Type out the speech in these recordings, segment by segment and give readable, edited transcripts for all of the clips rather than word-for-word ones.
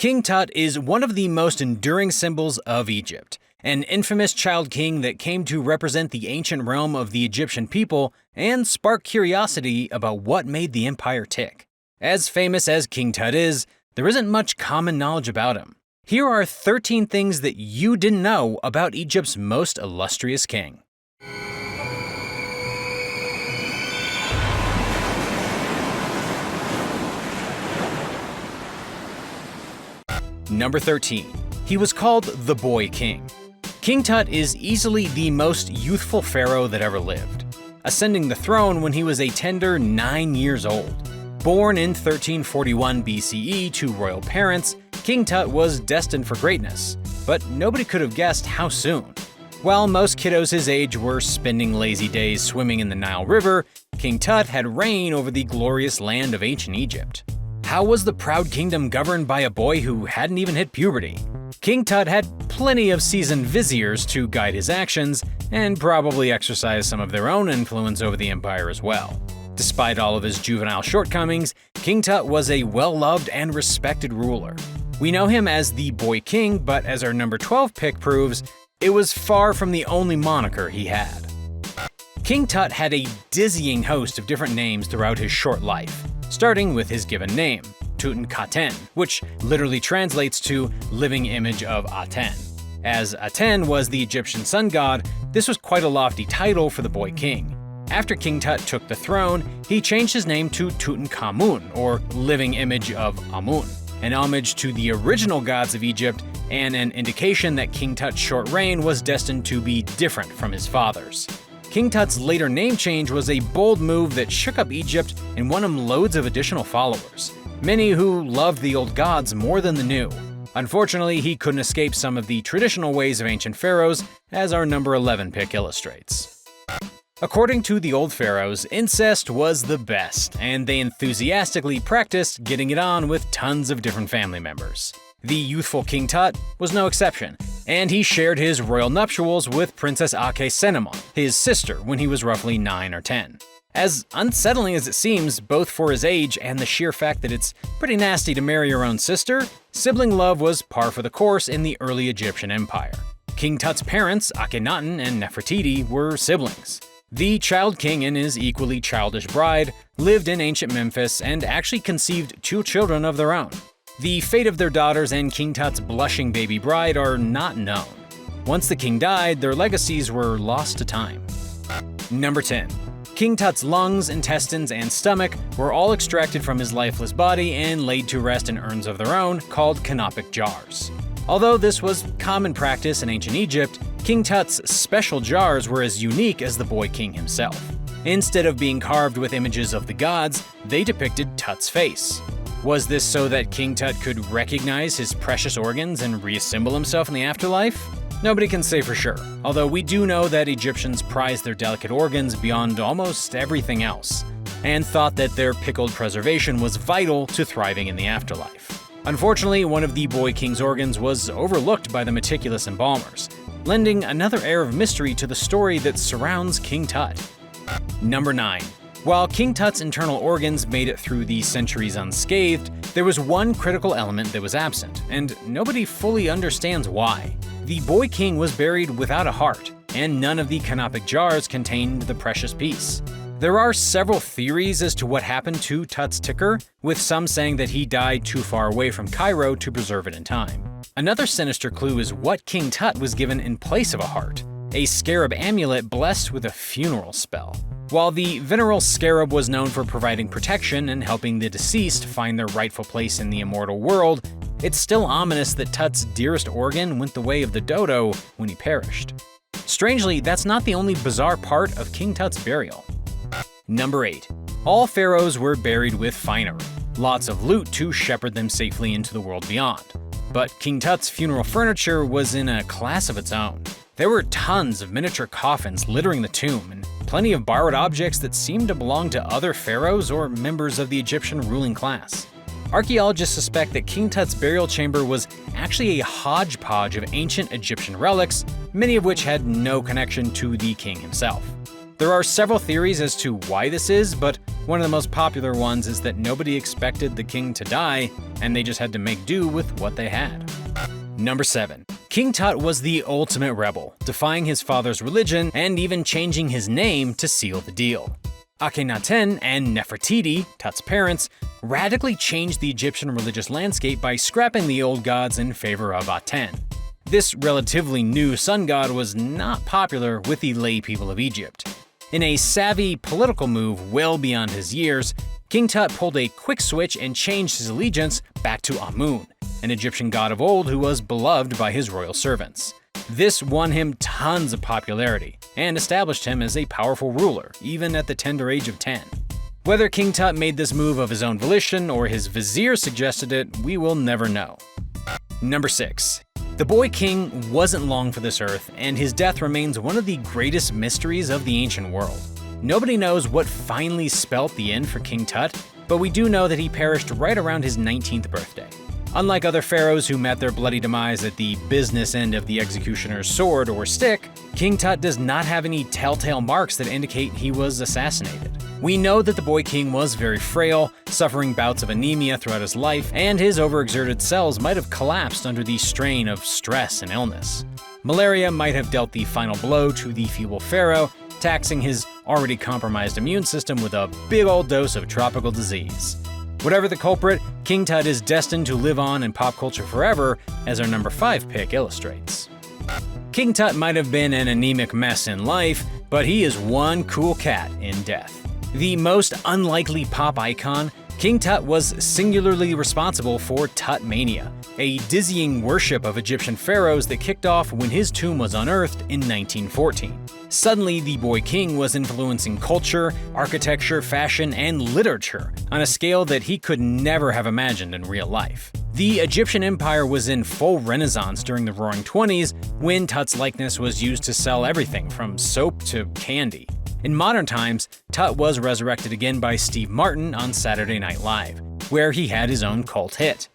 King Tut is one of the most enduring symbols of Egypt, an infamous child king that came to represent the ancient realm of the Egyptian people and spark curiosity about what made the empire tick. As famous as King Tut is, there isn't much common knowledge about him. Here are 13 things that you didn't know about Egypt's most illustrious king. Number 13. He was called the Boy King. King Tut is easily the most youthful pharaoh that ever lived, ascending the throne when he was a tender 9 years old. Born in 1341 BCE to royal parents, King Tut was destined for greatness, but nobody could have guessed how soon. While most kiddos his age were spending lazy days swimming in the Nile River, King Tut had reign over the glorious land of ancient Egypt. How was the proud kingdom governed by a boy who hadn't even hit puberty? King Tut had plenty of seasoned viziers to guide his actions, and probably exercise some of their own influence over the empire as well. Despite all of his juvenile shortcomings, King Tut was a well-loved and respected ruler. We know him as the Boy King, but as our number 12 pick proves, it was far from the only moniker he had. King Tut had a dizzying host of different names throughout his short life, starting with his given name, Tutankhaten, which literally translates to living image of Aten. As Aten was the Egyptian sun god, this was quite a lofty title for the Boy King. After King Tut took the throne, he changed his name to Tutankhamun, or living image of Amun, an homage to the original gods of Egypt and an indication that King Tut's short reign was destined to be different from his father's. King Tut's later name change was a bold move that shook up Egypt and won him loads of additional followers, many who loved the old gods more than the new. Unfortunately, he couldn't escape some of the traditional ways of ancient pharaohs, as our number 11 pick illustrates. According to the old pharaohs, incest was the best, and they enthusiastically practiced getting it on with tons of different family members. The youthful King Tut was no exception, and he shared his royal nuptials with Princess Ankhesenemon, his sister, when he was roughly 9 or 10. As unsettling as it seems, both for his age and the sheer fact that it's pretty nasty to marry your own sister, sibling love was par for the course in the early Egyptian empire. King Tut's parents, Akhenaten and Nefertiti, were siblings. The child king and his equally childish bride lived in ancient Memphis and actually conceived 2 children of their own. The fate of their daughters and King Tut's blushing baby bride are not known. Once the king died, their legacies were lost to time. Number 10. King Tut's lungs, intestines, and stomach were all extracted from his lifeless body and laid to rest in urns of their own called canopic jars. Although this was common practice in ancient Egypt, King Tut's special jars were as unique as the Boy King himself. Instead of being carved with images of the gods, they depicted Tut's face. Was this so that King Tut could recognize his precious organs and reassemble himself in the afterlife? Nobody can say for sure, although we do know that Egyptians prized their delicate organs beyond almost everything else, and thought that their pickled preservation was vital to thriving in the afterlife. Unfortunately, one of the Boy King's organs was overlooked by the meticulous embalmers, lending another air of mystery to the story that surrounds King Tut. Number 9. While King Tut's internal organs made it through the centuries unscathed, there was one critical element that was absent, and nobody fully understands why. The Boy King was buried without a heart, and none of the canopic jars contained the precious piece. There are several theories as to what happened to Tut's ticker, with some saying that he died too far away from Cairo to preserve it in time. Another sinister clue is what King Tut was given in place of a heart, a scarab amulet blessed with a funeral spell. While the venerable scarab was known for providing protection and helping the deceased find their rightful place in the immortal world, it's still ominous that Tut's dearest organ went the way of the dodo when he perished. Strangely, that's not the only bizarre part of King Tut's burial. Number 8. All pharaohs were buried with finery, lots of loot to shepherd them safely into the world beyond. But King Tut's funeral furniture was in a class of its own. There were tons of miniature coffins littering the tomb, and plenty of borrowed objects that seemed to belong to other pharaohs or members of the Egyptian ruling class. Archaeologists suspect that King Tut's burial chamber was actually a hodgepodge of ancient Egyptian relics, many of which had no connection to the king himself. There are several theories as to why this is, but one of the most popular ones is that nobody expected the king to die, and they just had to make do with what they had. Number 7. King Tut was the ultimate rebel, defying his father's religion and even changing his name to seal the deal. Akhenaten and Nefertiti, Tut's parents, radically changed the Egyptian religious landscape by scrapping the old gods in favor of Aten. This relatively new sun god was not popular with the lay people of Egypt. In a savvy political move well beyond his years, King Tut pulled a quick switch and changed his allegiance back to Amun, an Egyptian god of old who was beloved by his royal servants. This won him tons of popularity and established him as a powerful ruler, even at the tender age of 10. Whether King Tut made this move of his own volition or his vizier suggested it, we will never know. Number 6. The boy king wasn't long for this earth, and his death remains one of the greatest mysteries of the ancient world. Nobody knows what finally spelt the end for King Tut, but we do know that he perished right around his 19th birthday. Unlike other pharaohs who met their bloody demise at the business end of the executioner's sword or stick, King Tut does not have any telltale marks that indicate he was assassinated. We know that the boy king was very frail, suffering bouts of anemia throughout his life, and his overexerted cells might have collapsed under the strain of stress and illness. Malaria might have dealt the final blow to the feeble pharaoh, taxing his already compromised immune system with a big old dose of tropical disease. Whatever the culprit, King Tut is destined to live on in pop culture forever, as our number 5 pick illustrates. King Tut might have been an anemic mess in life, but he is one cool cat in death. The most unlikely pop icon, King Tut was singularly responsible for Tutmania, a dizzying worship of Egyptian pharaohs that kicked off when his tomb was unearthed in 1914. Suddenly, the boy king was influencing culture, architecture, fashion, and literature on a scale that he could never have imagined in real life. The Egyptian empire was in full renaissance during the Roaring Twenties, when Tut's likeness was used to sell everything from soap to candy. In modern times, Tut was resurrected again by Steve Martin on Saturday Night Live, where he had his own cult hit.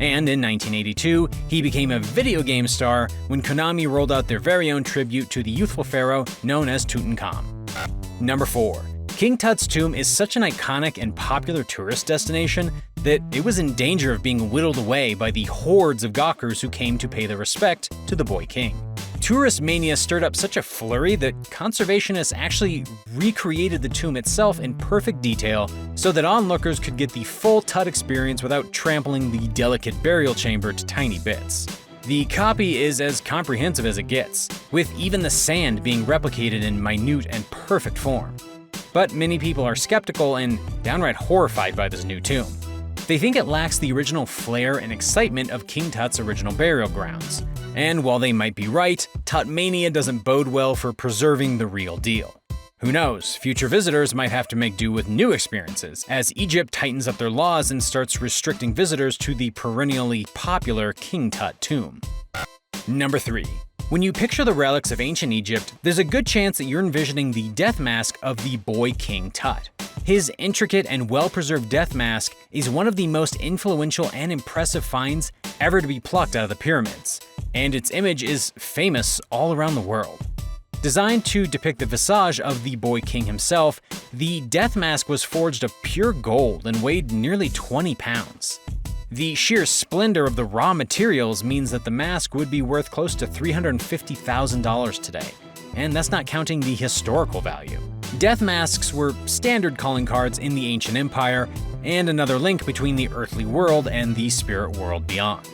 And in 1982, he became a video game star when Konami rolled out their very own tribute to the youthful pharaoh known as Tutankhamun. Number 4. King Tut's tomb is such an iconic and popular tourist destination that it was in danger of being whittled away by the hordes of gawkers who came to pay their respect to the boy king. Tourist mania stirred up such a flurry that conservationists actually recreated the tomb itself in perfect detail so that onlookers could get the full Tut experience without trampling the delicate burial chamber to tiny bits. The copy is as comprehensive as it gets, with even the sand being replicated in minute and perfect form. But many people are skeptical and downright horrified by this new tomb. They think it lacks the original flair and excitement of King Tut's original burial grounds. And while they might be right, Tutmania doesn't bode well for preserving the real deal. Who knows, future visitors might have to make do with new experiences, as Egypt tightens up their laws and starts restricting visitors to the perennially popular King Tut tomb. Number 3. When you picture the relics of ancient Egypt, there's a good chance that you're envisioning the death mask of the boy King Tut. His intricate and well-preserved death mask is one of the most influential and impressive finds ever to be plucked out of the pyramids, and its image is famous all around the world. Designed to depict the visage of the boy king himself, the death mask was forged of pure gold and weighed nearly 20 pounds. The sheer splendor of the raw materials means that the mask would be worth close to $350,000 today, and that's not counting the historical value. Death masks were standard calling cards in the ancient empire, and another link between the earthly world and the spirit world beyond.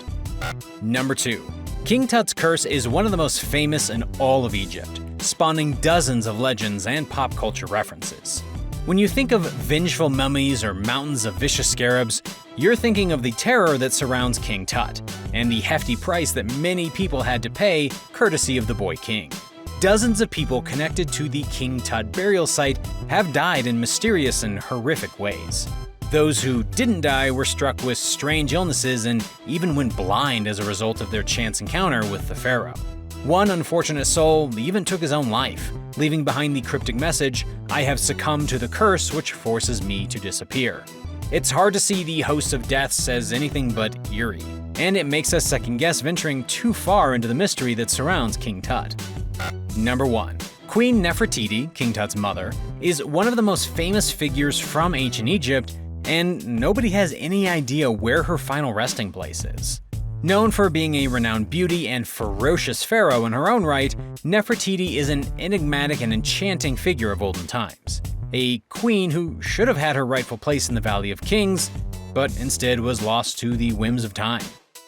Number 2. King Tut's curse is one of the most famous in all of Egypt, spawning dozens of legends and pop culture references. When you think of vengeful mummies or mountains of vicious scarabs, you're thinking of the terror that surrounds King Tut, and the hefty price that many people had to pay courtesy of the boy king. Dozens of people connected to the King Tut burial site have died in mysterious and horrific ways. Those who didn't die were struck with strange illnesses and even went blind as a result of their chance encounter with the pharaoh. One unfortunate soul even took his own life, leaving behind the cryptic message, "I have succumbed to the curse which forces me to disappear." It's hard to see the host of deaths as anything but eerie, and it makes us second-guess venturing too far into the mystery that surrounds King Tut. Number 1. Queen Nefertiti, King Tut's mother, is one of the most famous figures from ancient Egypt, and nobody has any idea where her final resting place is. Known for being a renowned beauty and ferocious pharaoh in her own right, Nefertiti is an enigmatic and enchanting figure of olden times. A queen who should have had her rightful place in the Valley of Kings, but instead was lost to the whims of time.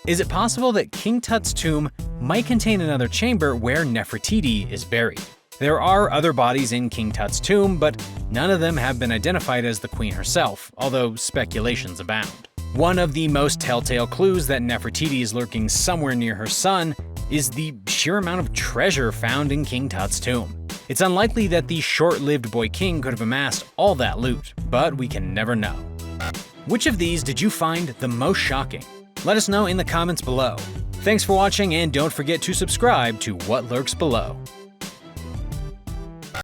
Is it possible that King Tut's tomb might contain another chamber where Nefertiti is buried? There are other bodies in King Tut's tomb, but none of them have been identified as the queen herself, although speculations abound. One of the most telltale clues that Nefertiti is lurking somewhere near her son is the sheer amount of treasure found in King Tut's tomb. It's unlikely that the short-lived boy king could have amassed all that loot, but we can never know. Which of these did you find the most shocking? Let us know in the comments below. Thanks for watching, and don't forget to subscribe to What Lurks Below.